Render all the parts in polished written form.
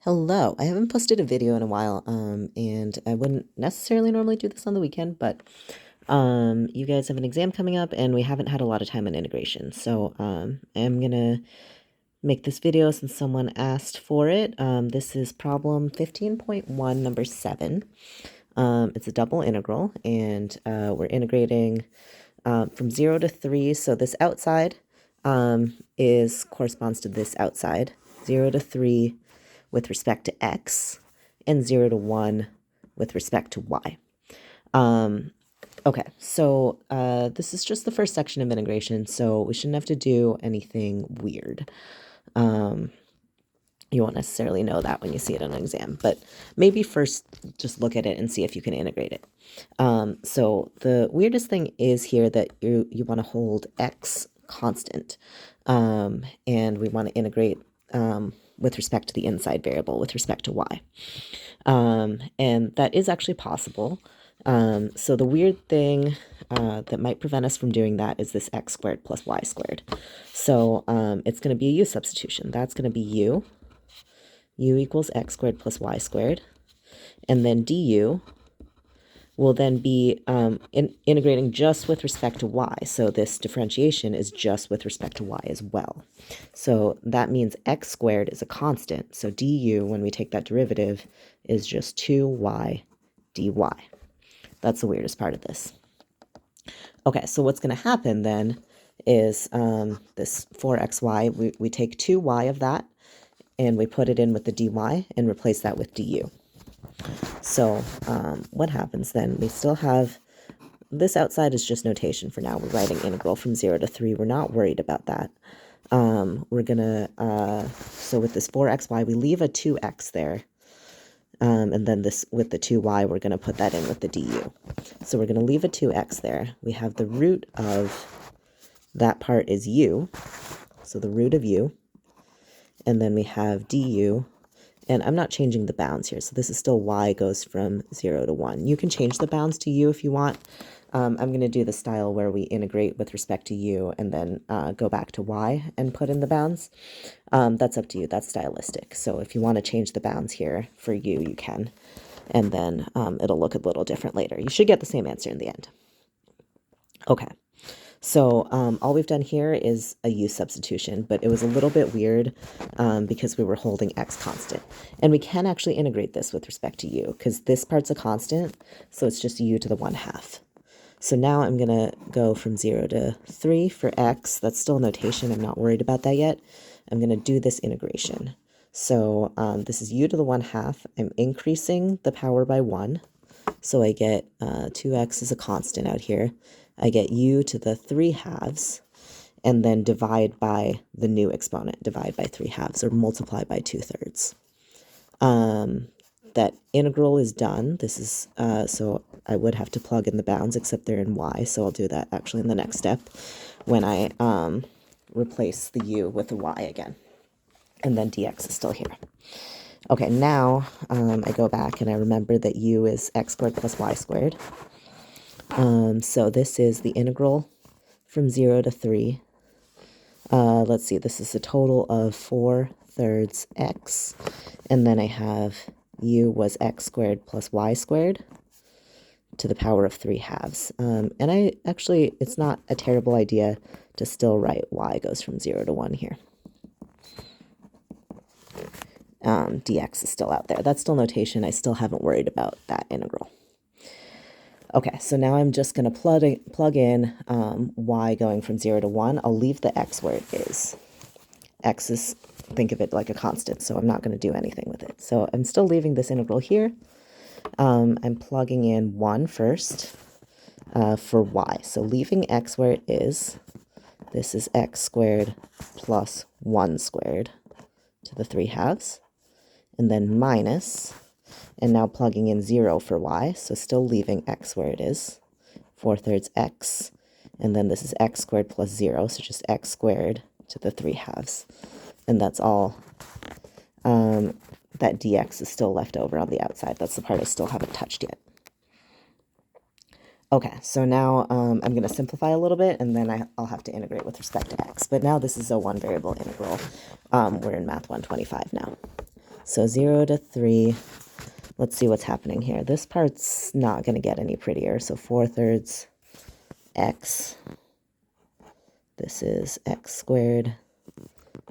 Hello. I haven't posted a video in a while, and I wouldn't necessarily normally do this on the weekend, but you guys have an exam coming up, and we haven't had a lot of time on integration, so I'm gonna make this video since someone asked for it. This is problem 15.1, number 7. It's a double integral, and we're integrating from 0 to 3, so this outside corresponds to this outside, 0 to 3 with respect to x, and 0 to 1 with respect to y. Okay, so this is just the first section of integration, so we shouldn't have to do anything weird. You won't necessarily know that when you see it on an exam, but maybe first just look at it and see if you can integrate it. So the weirdest thing is here that you want to hold x constant, and we want to integrate with respect to the inside variable with respect to y. And that is actually possible. So the weird thing that might prevent us from doing that is this x squared plus y squared. So it's going to be a u substitution. That's going to be u equals x squared plus y squared. And then du will then be integrating just with respect to y. So this differentiation is just with respect to y as well. So that means x squared is a constant. So du, when we take that derivative, is just 2y dy. That's the weirdest part of this. Okay, so what's going to happen then is this 4xy, we take 2y of that, and we put it in with the dy and replace that with du. So what happens then? We still have, this outside is just notation for now. We're writing integral from 0 to 3. We're not worried about that. We're going to, so with this 4xy, we leave a 2x there. And then this with the 2y, we're going to put that in with the du. So we're going to leave a 2x there. We have the root of that part is u. So the root of u. And then we have du. And I'm not changing the bounds here, so this is still y goes from 0 to 1. You can change the bounds to u if you want. I'm going to do the style where we integrate with respect to u and then go back to y and put in the bounds. That's up to you. That's stylistic. So if you want to change the bounds here for u, you can. And then it'll look a little different later. You should get the same answer in the end. Okay. So all we've done here is a u substitution, but it was a little bit weird because we were holding x constant. And we can actually integrate this with respect to u because this part's a constant, so it's just u to the 1/2. So now I'm going to go from 0 to 3 for x. That's still notation. I'm not worried about that yet. I'm going to do this integration. So this is u to the 1/2. I'm increasing the power by 1. So I get 2x is a constant out here. I get u to the 3/2, and then divide by the new exponent, divide by 3/2, or multiply by 2/3. That integral is done. This is, so I would have to plug in the bounds, except they're in y, so I'll do that actually in the next step when I replace the u with the y again. And then dx is still here. Okay, now I go back and I remember that u is x squared plus y squared. So this is the integral from 0 to 3. Let's see, this is a total of 4/3 x. And then I have u was x squared plus y squared to the power of 3/2. And I actually, it's not a terrible idea to still write y goes from 0 to 1 here. Dx is still out there. That's still notation. I still haven't worried about that integral. Okay, so now I'm just going to plug in y going from 0 to 1. I'll leave the x where it is. X is, think of it like a constant, so I'm not going to do anything with it. So I'm still leaving this integral here. I'm plugging in 1 first for y. So leaving x where it is, this is x squared plus 1 squared to the 3/2. And then minus, and now plugging in 0 for y, so still leaving x where it is, 4/3 x, and then this is x squared plus 0, so just x squared to the 3/2. And that's all. That dx is still left over on the outside. That's the part I still haven't touched yet. Okay, so now I'm going to simplify a little bit, and then I'll have to integrate with respect to x. But now this is a one variable integral. We're in Math 125 now. So 0 to 3. Let's see what's happening here. This part's not going to get any prettier. So 4/3 x. This is x squared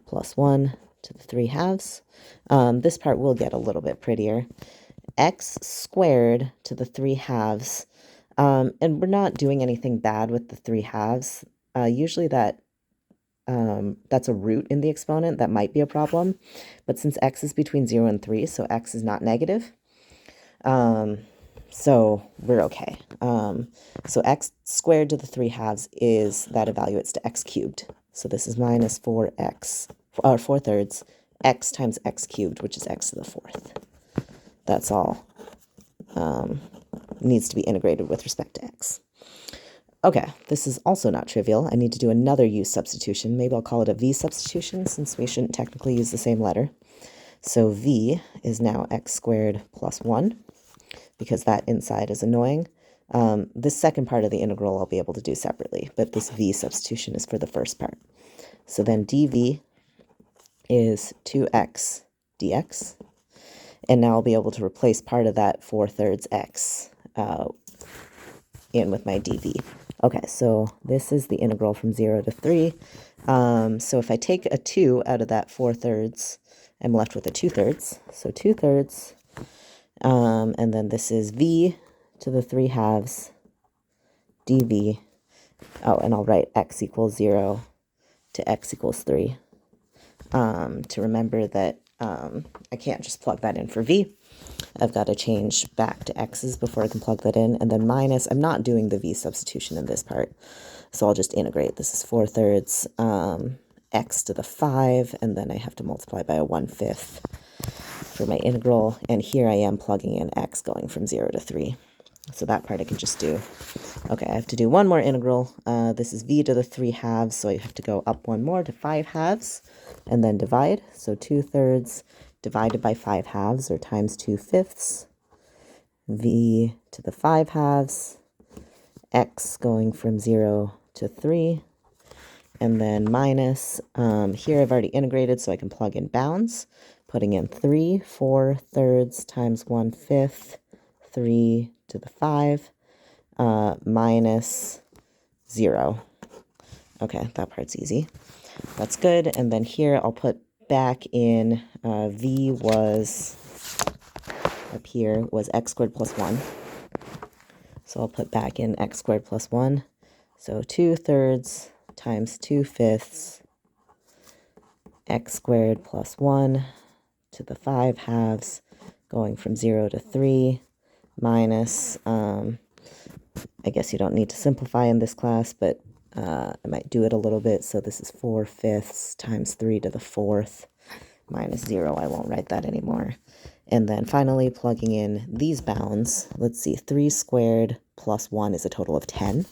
plus 1 to the 3/2. This part will get a little bit prettier. X squared to the 3/2. And we're not doing anything bad with the 3/2. Usually that's a root in the exponent. That might be a problem. But since x is between 0 and 3, so x is not negative. So we're okay. So x squared to the 3/2 is that evaluates to x cubed. So this is minus 4x, or 4/3 x times x cubed, which is x to the 4th. That's all needs to be integrated with respect to x. Okay, this is also not trivial. I need to do another u substitution. Maybe I'll call it a v substitution since we shouldn't technically use the same letter. So v is now x squared plus 1, because that inside is annoying. This second part of the integral I'll be able to do separately, but this v substitution is for the first part. So then dv is 2x dx, and now I'll be able to replace part of that 4/3 x in with my dv. Okay, so this is the integral from 0 to 3. So if I take a 2 out of that 4/3, I'm left with a 2/3. So 2/3, and then this is v to the 3/2 dv. Oh, and I'll write x equals 0 to x equals 3 to remember that I can't just plug that in for v. I've got to change back to x's before I can plug that in. And then minus, I'm not doing the v substitution in this part, so I'll just integrate. This is 4/3 x to the 5, and then I have to multiply by a 1/5 for my integral. And here I am plugging in x going from 0 to 3. So that part I can just do. Okay, I have to do one more integral. This is v to the 3/2, so I have to go up one more to 5/2 and then divide. So 2/3 divided by 5/2, or times 2/5. V to the 5/2, x going from 0 to 3, and then minus, here I've already integrated, so I can plug in bounds, putting in 3 4/3 times 1/5, 3 to the 5, minus 0. Okay, that part's easy. That's good. And then here I'll put back in, v was, up here, was x squared plus 1. So I'll put back in x squared plus 1. So 2/3 times 2/5 x squared plus 1 to the 5/2 going from 0 to 3 minus, I guess you don't need to simplify in this class, but I might do it a little bit. So this is 4/5 times 3 to the 4th minus 0. I won't write that anymore. And then finally plugging in these bounds. Let's see, 3 squared plus 1 is a total of 10.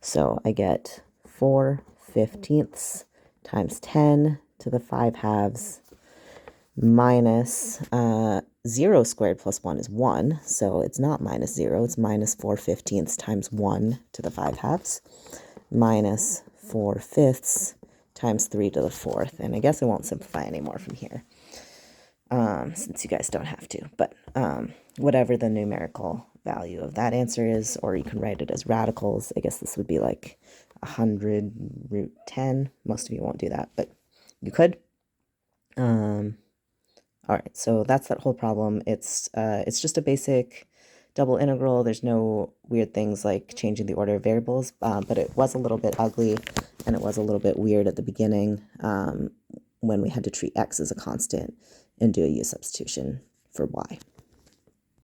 So I get 4/15 times 10 to the 5/2 minus 0 squared plus 1 is 1. So it's not minus 0. It's minus 4/15 times 1 to the 5/2 minus 4/5 times 3 to the 4th. And I guess I won't simplify anymore from here, since you guys don't have to. But whatever the numerical value of that answer is, or you can write it as radicals. I guess this would be like 100 root 10. Most of you won't do that, but you could. All right, so that's that whole problem. It's just a basic double integral. There's no weird things like changing the order of variables, but it was a little bit ugly, and it was a little bit weird at the beginning when we had to treat x as a constant and do a u substitution for y.